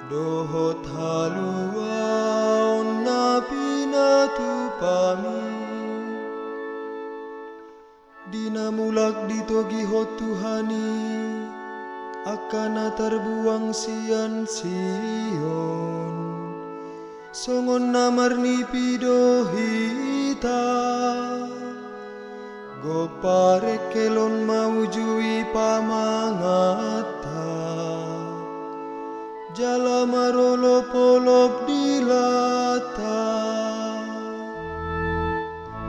Dohot halua onna pinatu pami dinamulak ditogi hot Tuhani akana terbuang sian Sion songon namarni pidohita go parekelon maujui pamangata jala marolo polop dilata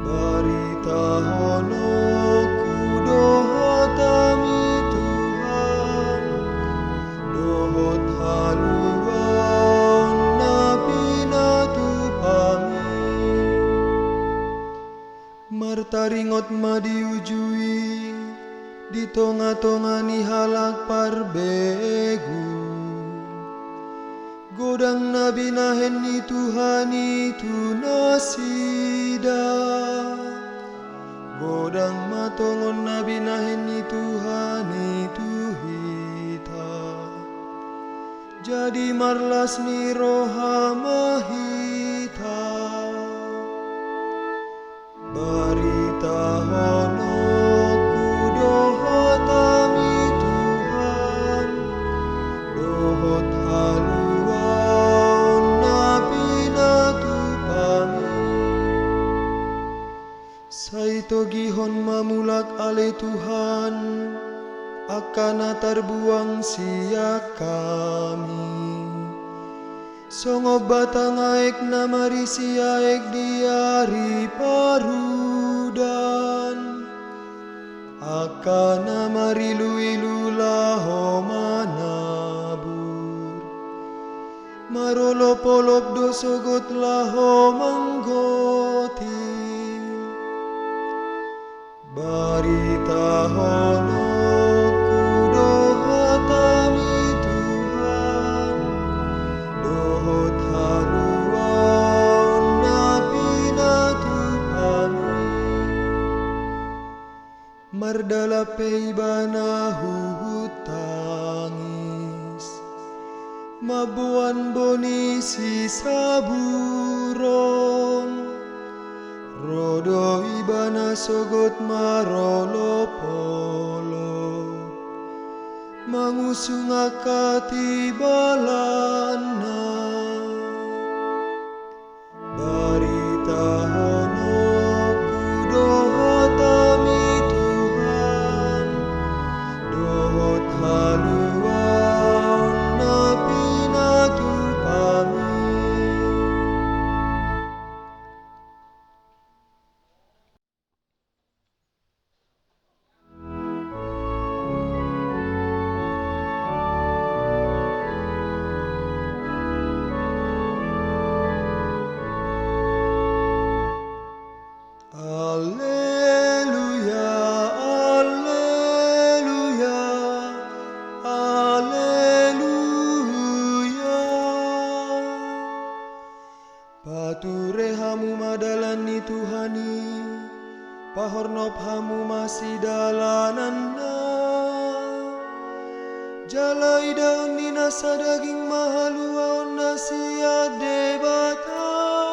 barita hono kudohotami Tuhan dohot halua napinatu pami martaringot madiujui di tonga-tongani halak parbegu godang nabi nahen ni Tuhan itu nasida godang matongon nabi nahen ni Tuhan itu hita jadi marlas ni rohamahita barita hono kudohotami Tuhan dohot halu Saito gihon mamulak ale Tuhan akana terbuang sia kami songo batang aek namari siaek diari parudan akana mari luilu laho manabur marolo polop dosogot laho manggoti barita hono kudohotami Tuhan dohot halua napinatu pami mardala peibana hutangis mabuan bonisi saburon rodo ibana sogot marolo polo mangusung akati balana barita hono kudohotami Tuhan dohot halua napinatu pami Alleluia, alleluia, alleluia. Pature hamu madalan ni Tuhani, pahornop hamu masih dalananna. Jalai daun ni nasa daging mahalua nasi debata.